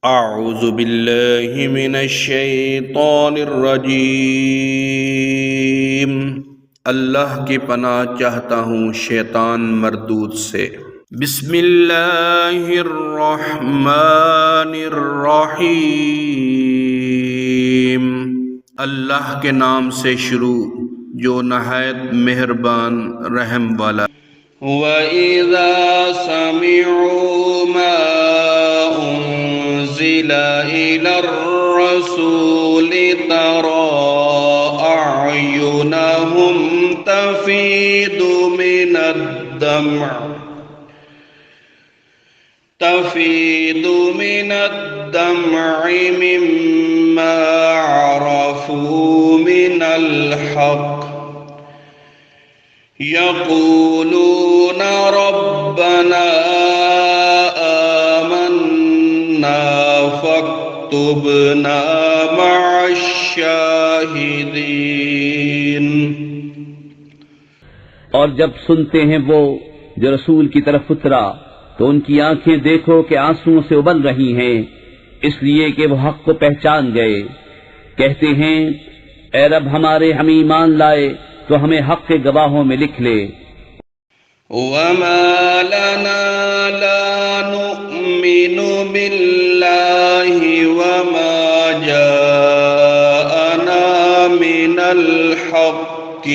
اعوذ باللہ من الشیطان الرجیم، اللہ کی پناہ چاہتا ہوں شیطان مردود سے۔ بسم اللہ الرحمن الرحیم، اللہ کے نام سے شروع جو نہایت مہربان رحم والا۔ وَإِذَا سَمِعُوا مَا أُنزِلَ إِلَى الرَّسُولِ تَرَىٰ أَعْيُنَهُمْ تَفِيضُ مِنَ الدَّمْعِ مِمَّا عَرَفُوا مِنَ الْحَقِّ يقولون ربنا آمنا فاكتبنا مع الشاہدین۔ اور جب سنتے ہیں وہ جو رسول کی طرف اترا تو ان کی آنکھیں دیکھو کہ آنسوؤں سے ابل رہی ہیں، اس لیے کہ وہ حق کو پہچان گئے۔ کہتے ہیں اے رب ہمارے، ہم ایمان لائے تو ہمیں حق کے گواہوں میں لکھ لے۔ وَمَا لَنَا لَا نُؤْمِنُ بِاللَّهِ وَمَا جَاءَنَا مِنَ الْحَقِّ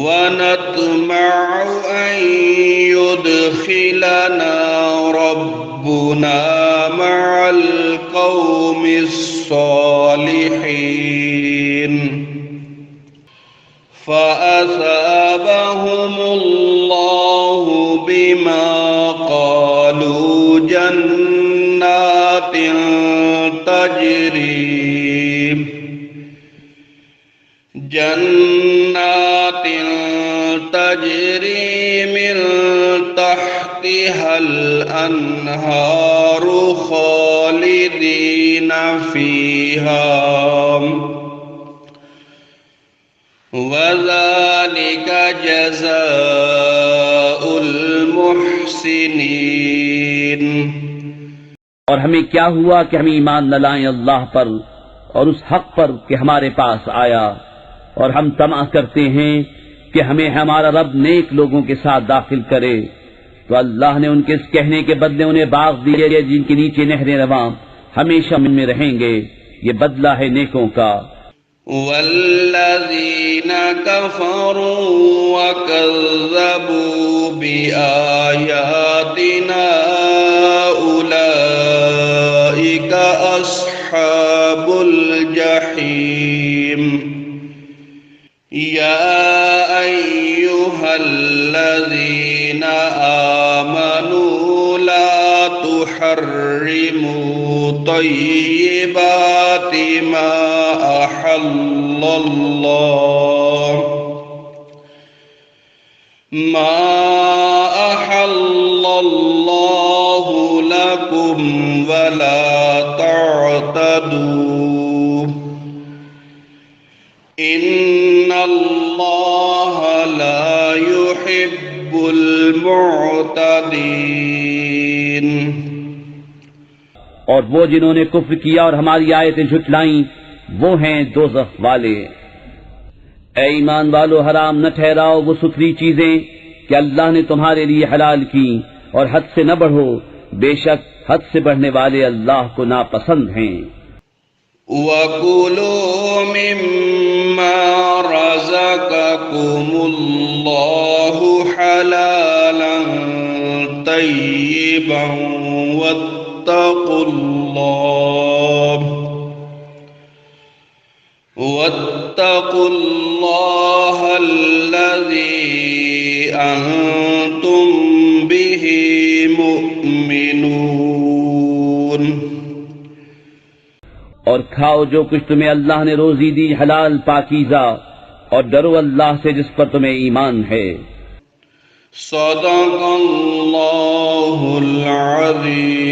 وَنَطْمَعُ أَن يُدْخِلَنَا رَبُّنَا مَعَ الْقَوْمِ الصَّالِحِينَ فَأَثَابَهُمُ اللَّهُ بِمَا قَالُوا جَنَّاتٍ تَجْرِي مِن تَحْتِهَا الْأَنْهَارُ خَالِدِينَ فِيهَا وَذَلِكَ جَزَاءُ الْمُحْسِنِينَ۔ اور ہمیں کیا ہوا کہ ہم ایمان نہ لائیں اللہ پر اور اس حق پر کہ ہمارے پاس آیا، اور ہم طمع کرتے ہیں کہ ہمیں ہمارا رب نیک لوگوں کے ساتھ داخل کرے، تو اللہ نے ان کے اس کہنے کے بدلے انہیں باغ دیے جن کے نیچے نہریں رواں، ہمیشہ ان میں رہیں گے، یہ بدلہ ہے نیکوں کا۔ والذین کفروا وکذبوا بآیاتنا اولئک اصحاب الجحیم۔ یا ایہا الذین آمنوا لا تحرموا طیبات ما أحل الله لكم ولا تعتدوا إن الله لا يحب المعتدين۔ اور وہ جنہوں نے کفر کیا اور ہماری آیتیں جھٹلائیں وہ ہیں دوزخ والے۔ اے ایمان والو، حرام نہ ٹھہراؤ وہ ستھری چیزیں کہ اللہ نے تمہارے لیے حلال کی، اور حد سے نہ بڑھو، بے شک حد سے بڑھنے والے اللہ کو ناپسند ہیں۔ وَكُلُوا مِمَّا رَزَقَكُمُ اللَّهُ حَلَالًا طَيِّبًا وَاتَّقُوا اللَّهَ الَّذِي أَنْتُمْ بِهِ مُؤْمِنُونَ۔ اور کھاؤ جو کچھ تمہیں اللہ نے روزی دی حلال پاکیزہ، اور ڈرو اللہ سے جس پر تمہیں ایمان ہے۔ صدق اللہ العظیم۔